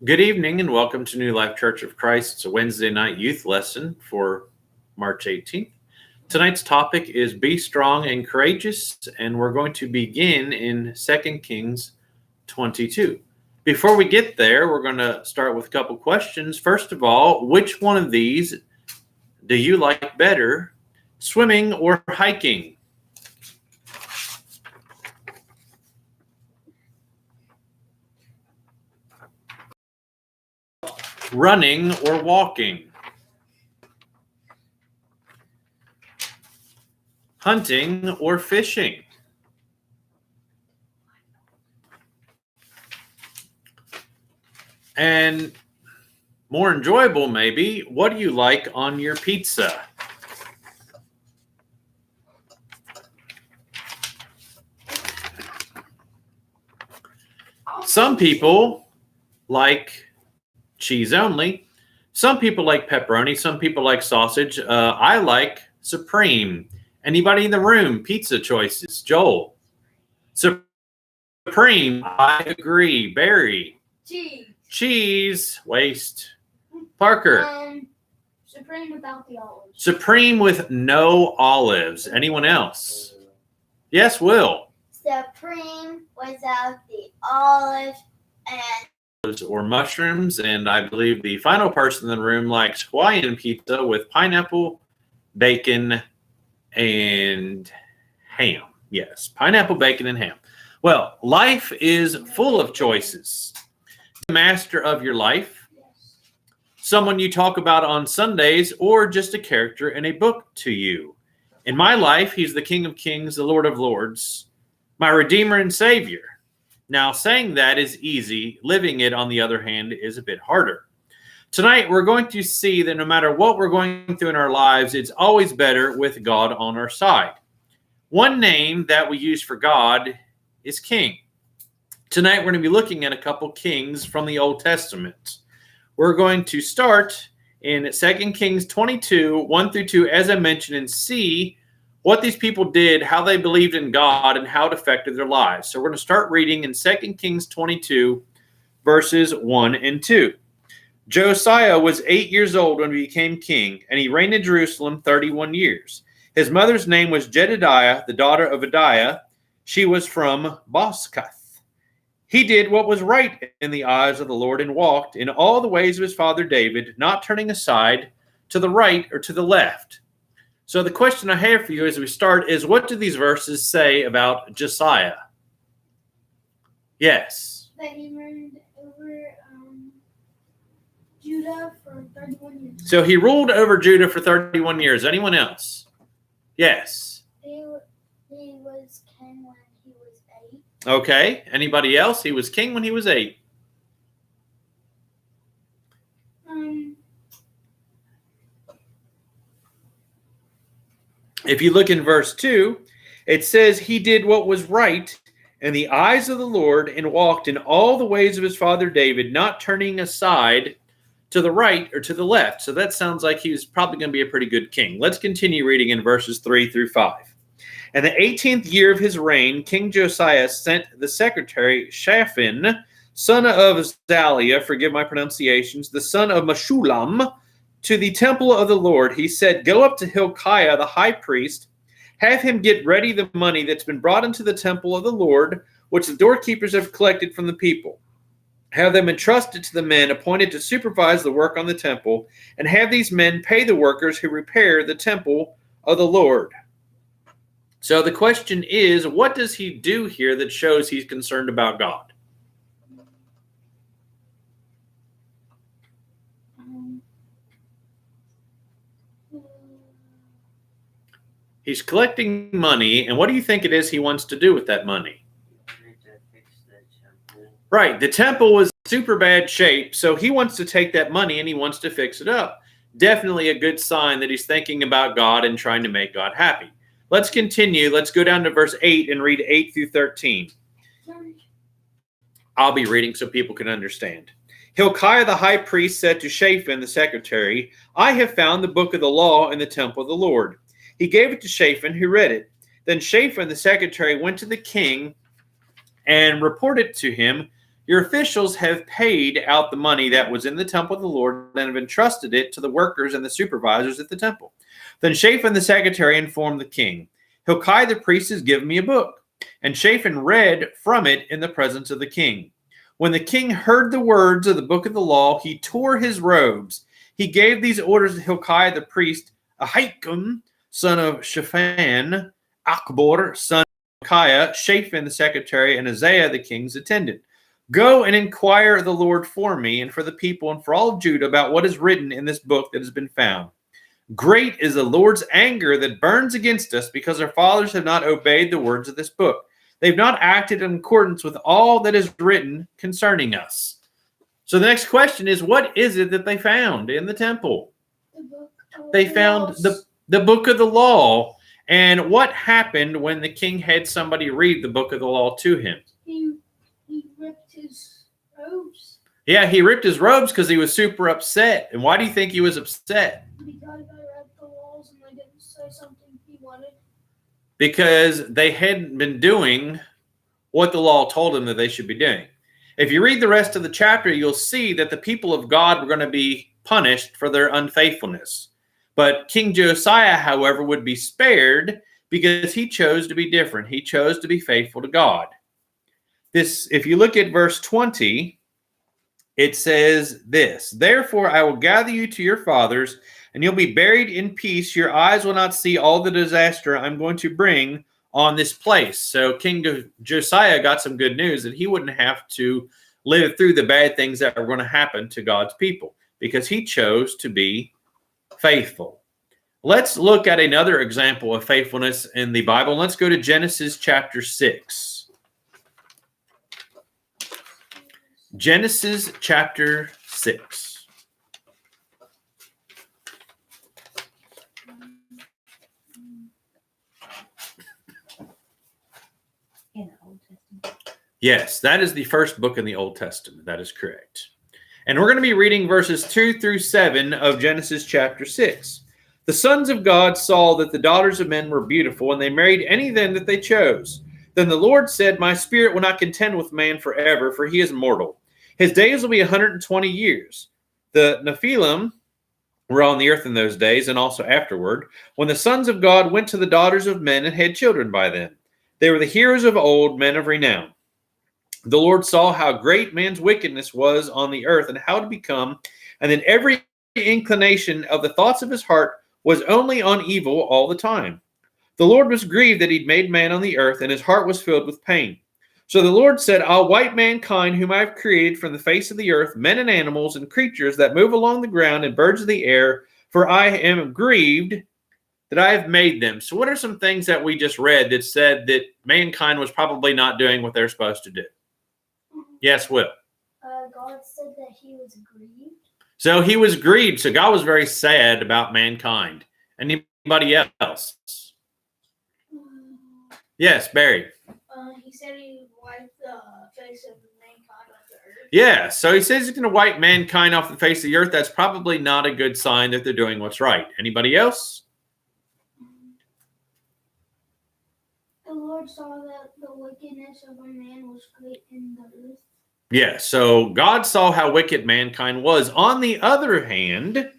Good evening and welcome to New Life Church of Christ. It's a Wednesday night youth lesson for March 18th. Tonight's topic is Be Strong and Courageous, and we're going to begin in 2 Kings 22. Before we get there, we're going to start with a couple questions. First of all, which one of these do you like better, swimming or hiking? Running or walking? Hunting or fishing? And more enjoyable, maybe, what do you like on your pizza? Some people like cheese only. Some people like pepperoni. Some people like sausage. I like supreme. Anybody in the room? Pizza choices. Joel. Supreme. I agree. Barry. Cheese. Waste. Parker. Supreme without the olives. Supreme with no olives. Anyone else? Yes, Will. Supreme without the olives and Or mushrooms, and I believe the final person in the room likes Hawaiian pizza with pineapple, bacon, and ham. Yes, pineapple, bacon, and ham. Well, life is full of choices. The master of your life, someone you talk about on Sundays, or just a character in a book to you. In my life, he's the King of Kings, the Lord of Lords, my Redeemer and Savior. Now, saying that is easy. Living it, on the other hand, is a bit harder. Tonight, we're going to see that no matter what we're going through in our lives, it's always better with God on our side. One name that we use for God is King. Tonight, we're going to be looking at a couple kings from the Old Testament. We're going to start in 2 Kings 22, 1 through 2, as I mentioned, and see what these people did, how they believed in God, and how it affected their lives. So we're going to start reading in 2 Kings 22, verses 1 and 2. Josiah was 8 years old when he became king, and he reigned in Jerusalem 31 years. His mother's name was Jedidiah, the daughter of Adiah. She was from Boskath. He did what was right in the eyes of the Lord and walked in all the ways of his father David, not turning aside to the right or to the left. So the question I have for you as we start is, what do these verses say about Josiah? Yes. that he ruled over Judah for 31 years. So he ruled over Judah for 31 years. Anyone else? Yes. He was king when he was 8. Okay. Anybody else? He was king when he was 8. If you look in verse 2, it says he did what was right in the eyes of the Lord and walked in all the ways of his father David, not turning aside to the right or to the left. So that sounds like he was probably going to be a pretty good king. Let's continue reading in verses 3 through 5. In the 18th year of his reign, King Josiah sent the secretary Shaphan, son of Azaliah, forgive my pronunciations, the son of Meshullam, to the temple of the Lord. He said, "Go up to Hilkiah, the high priest, have him get ready the money that's been brought into the temple of the Lord, which the doorkeepers have collected from the people. Have them entrusted to the men appointed to supervise the work on the temple, and have these men pay the workers who repair the temple of the Lord." So the question is, what does he do here that shows he's concerned about God? He's collecting money, and what do you think it is he wants to do with that money? Right, the temple was in super bad shape, so he wants to take that money and he wants to fix it up. Definitely a good sign that he's thinking about God and trying to make God happy. Let's continue. Let's go down to verse 8 and read 8 through 13. I'll be reading so people can understand. Hilkiah the high priest said to Shaphan the secretary, "I have found the book of the law in the temple of the Lord." He gave it to Shaphan, who read it. Then Shaphan the secretary went to the king and reported to him, Your officials have paid out the money that was in the temple of the Lord and have entrusted it to the workers and the supervisors at the temple. Then Shaphan the secretary informed the king, Hilkiah the priest has given me a book. And Shaphan read from it in the presence of the king. When the king heard the words of the book of the law, he tore his robes. He gave these orders to Hilkiah the priest, Ahikam, son of Shaphan, Akbor, son of Hilkiah, Shaphan the secretary, and Isaiah the king's attendant. Go and inquire of the Lord for me and for the people and for all of Judah about what is written in this book that has been found. Great is the Lord's anger that burns against us because our fathers have not obeyed the words of this book. They've not acted in accordance with all that is written concerning us. So the next question is, what is it that they found in the temple? They found the book of the law. And what happened when the king had somebody read the book of the law to him? He ripped his robes. Yeah, he ripped his robes because he was super upset. And why do you think he was upset? Because I read the laws and they didn't say something he wanted. Because they hadn't been doing what the law told them that they should be doing. If you read the rest of the chapter, you'll see that the people of God were going to be punished for their unfaithfulness. But King Josiah, however, would be spared because he chose to be different. He chose to be faithful to God. This, if you look at verse 20, it says this, Therefore I will gather you to your fathers, and you'll be buried in peace. Your eyes will not see all the disaster I'm going to bring on this place. So King Josiah got some good news that he wouldn't have to live through the bad things that are going to happen to God's people because he chose to be faithful. Let's look at another example of faithfulness in the Bible. Let's go to Genesis chapter 6. Genesis chapter 6. In the Old Testament. Yes, that is the first book in the Old Testament. That is correct. And we're going to be reading verses 2 through 7 of Genesis chapter 6. The sons of God saw that the daughters of men were beautiful, and they married any of them that they chose. Then the Lord said, My spirit will not contend with man forever, for he is mortal. His days will be 120 years. The Nephilim were on the earth in those days, and also afterward, when the sons of God went to the daughters of men and had children by them. They were the heroes of old, men of renown. The Lord saw how great man's wickedness was on the earth, and how to become, and then every inclination of the thoughts of his heart was only on evil all the time. The Lord was grieved that he'd made man on the earth, and his heart was filled with pain. So the Lord said, I'll wipe mankind whom I have created from the face of the earth, men and animals and creatures that move along the ground and birds of the air, for I am grieved that I have made them. So what are some things that we just read that said that mankind was probably not doing what they're supposed to do? Yes, Will. God said that he was grieved. So he was grieved. So God was very sad about mankind. Anybody else? Yes, Barry. He said he wiped the face of mankind off the earth. Yeah, so he says he's going to wipe mankind off the face of the earth. That's probably not a good sign that they're doing what's right. Anybody else? The Lord saw that the wickedness of a man was great in the earth. Yeah, so God saw how wicked mankind was. On the other hand,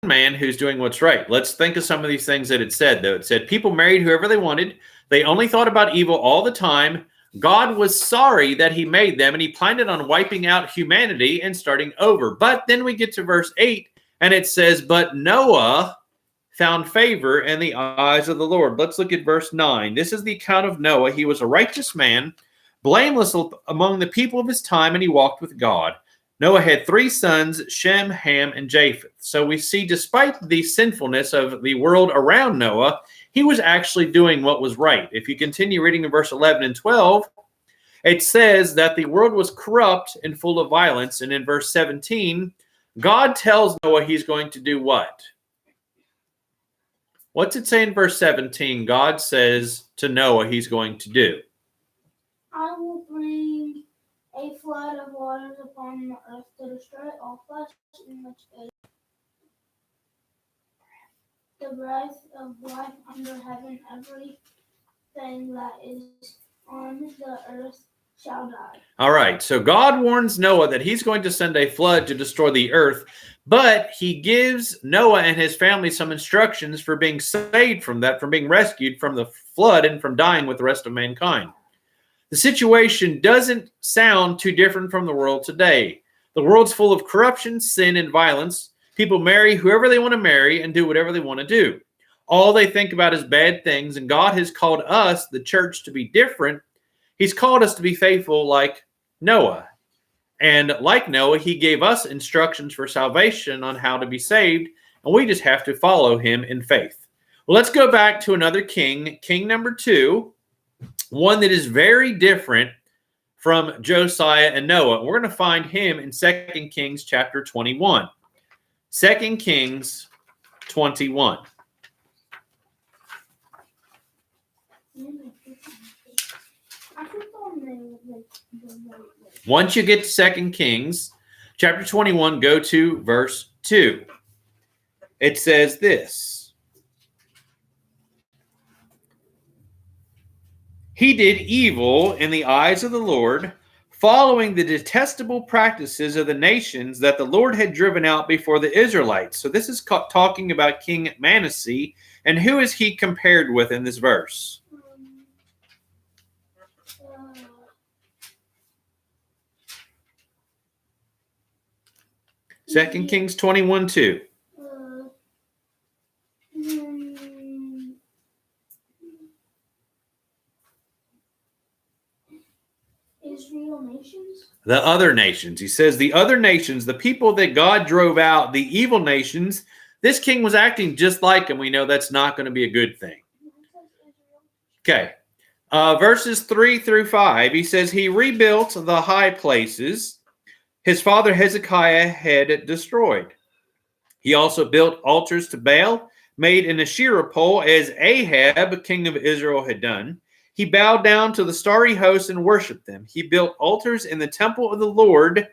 man who's doing what's right. Let's think of some of these things that it said, though. It said people married whoever they wanted. They only thought about evil all the time. God was sorry that he made them, and he planned on wiping out humanity and starting over. But then we get to verse 8, and it says, But Noah found favor in the eyes of the Lord. Let's look at verse 9. This is the account of Noah. He was a righteous man, blameless among the people of his time, and he walked with God. Noah had 3 sons, Shem, Ham, and Japheth. So we see, despite the sinfulness of the world around Noah, he was actually doing what was right. If you continue reading in verse 11 and 12, it says that the world was corrupt and full of violence. And in verse 17, God tells Noah he's going to do what? What's it say in verse 17? God says to Noah he's going to do. I will bring a flood of waters upon the earth to destroy all flesh in which is the breath of life under heaven. Everything that is on the earth shall die. All right, so God warns Noah that he's going to send a flood to destroy the earth, but he gives Noah and his family some instructions for being saved from that, from being rescued from the flood and from dying with the rest of mankind. The situation doesn't sound too different from the world today. The world's full of corruption, sin, and violence. People marry whoever they want to marry and do whatever they want to do. All they think about is bad things, and God has called us, the church, to be different. He's called us to be faithful like Noah. And like Noah, he gave us instructions for salvation on how to be saved, and we just have to follow him in faith. Well, let's go back to another king, king number 2, one that is very different from Josiah and Noah. We're going to find him in 2 Kings chapter 21. 2 Kings 21. Once you get to 2 Kings chapter 21, go to verse 2. It says this. He did evil in the eyes of the Lord, following the detestable practices of the nations that the Lord had driven out before the Israelites. So this is talking about King Manasseh, and who is he compared with in this verse? 2 Kings 21:2. Israel nations? The other nations. He says the other nations, the people that God drove out, the evil nations, this king was acting just like him. We know that's not going to be a good thing. Okay. Verses 3 through 5, he says, he rebuilt the high places his father Hezekiah had destroyed. He also built altars to Baal, made an Asherah pole as Ahab, king of Israel, had done. He bowed down to the starry host and worshipped them. He built altars in the temple of the Lord,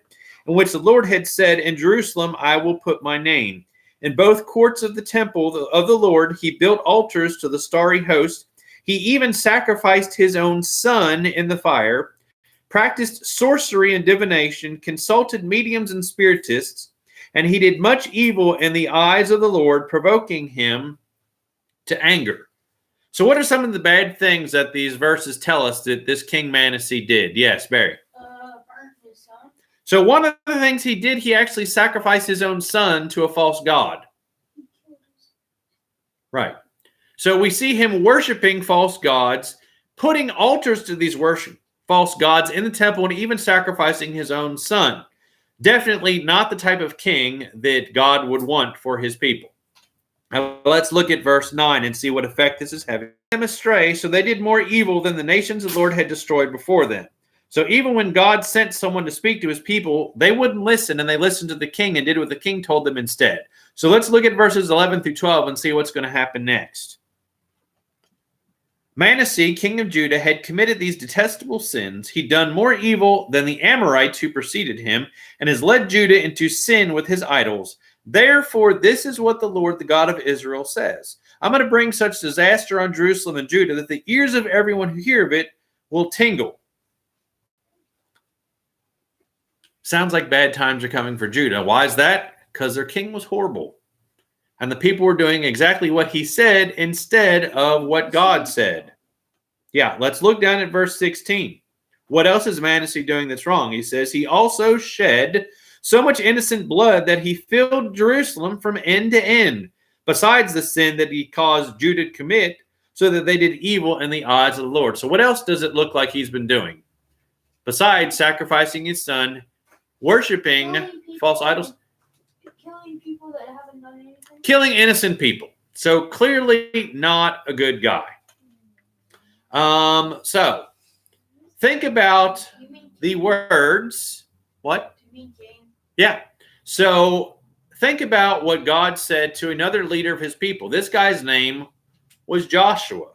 in which the Lord had said, in Jerusalem I will put my name. In both courts of the temple of the Lord, he built altars to the starry host. He even sacrificed his own son in the fire, practiced sorcery and divination, consulted mediums and spiritists, and he did much evil in the eyes of the Lord, provoking him to anger. So what are some of the bad things that these verses tell us that this King Manasseh did? Yes, Barry. Burnt his son. So one of the things he did, he actually sacrificed his own son to a false god. Right. So we see him worshiping false gods, putting altars to these false gods in the temple, and even sacrificing his own son. Definitely not the type of king that God would want for his people. Now, let's look at verse 9 and see what effect this is having. Them astray, so they did more evil than the nations the Lord had destroyed before them. So even when God sent someone to speak to his people, they wouldn't listen, and they listened to the king and did what the king told them instead. So let's look at verses 11 through 12 and see what's going to happen next. Manasseh, king of Judah, had committed these detestable sins. He'd done more evil than the Amorites who preceded him, and has led Judah into sin with his idols. Therefore, this is what the Lord, the God of Israel, says. I'm going to bring such disaster on Jerusalem and Judah that the ears of everyone who hear of it will tingle. Sounds like bad times are coming for Judah. Why is that? Because their king was horrible. And the people were doing exactly what he said instead of what God said. Yeah, let's look down at verse 16. What else is Manasseh doing that's wrong? He says, he also shed so much innocent blood that he filled Jerusalem from end to end, besides the sin that he caused Judah to commit, so that they did evil in the eyes of the Lord. So what else does it look like he's been doing? Besides sacrificing his son, worshiping false idols, Killing people that haven't done anything. killing innocent people. So clearly not a good guy. So think about You mean the words. What? You mean Cain? Yeah. So think about what God said to another leader of his people. This guy's name was Joshua.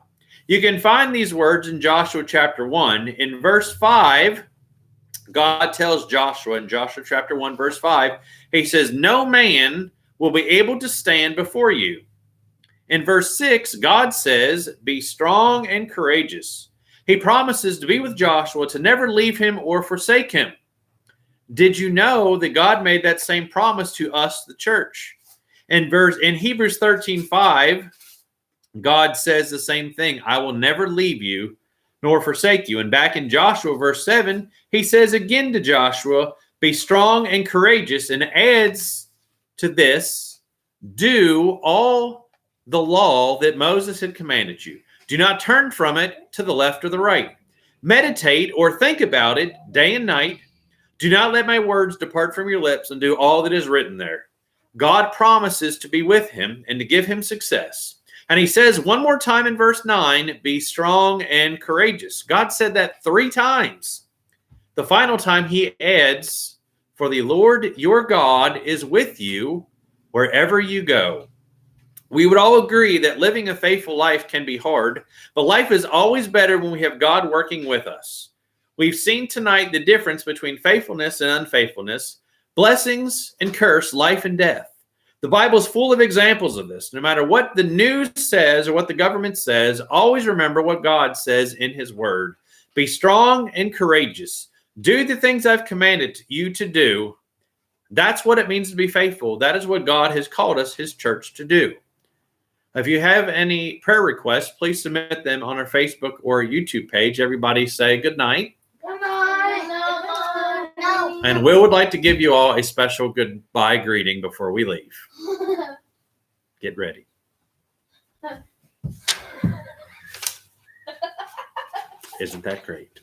You can find these words in Joshua chapter 1. In verse 5, God tells Joshua in Joshua chapter 1, verse 5, he says, no man will be able to stand before you. In verse 6, God says, be strong and courageous. He promises to be with Joshua, to never leave him or forsake him. Did you know that God made that same promise to us, the church? In Hebrews 13:5, God says the same thing. I will never leave you nor forsake you. And back in Joshua verse 7, he says again to Joshua, be strong and courageous, and adds to this, do all the law that Moses had commanded you. Do not turn from it to the left or the right. Meditate or think about it day and night. Do not let my words depart from your lips, and do all that is written there. God promises to be with him and to give him success. And he says one more time in verse 9, be strong and courageous. God said that 3 times. The final time he adds, for the Lord your God is with you wherever you go. We would all agree that living a faithful life can be hard, but life is always better when we have God working with us. We've seen tonight the difference between faithfulness and unfaithfulness, blessings and curse, life and death. The Bible is full of examples of this. No matter what the news says or what the government says, always remember what God says in his word. Be strong and courageous. Do the things I've commanded you to do. That's what it means to be faithful. That is what God has called us, his church, to do. If you have any prayer requests, please submit them on our Facebook or YouTube page. Everybody say good night. Good night. No. And Will would like to give you all a special goodbye greeting before we leave. Get ready. Isn't that great?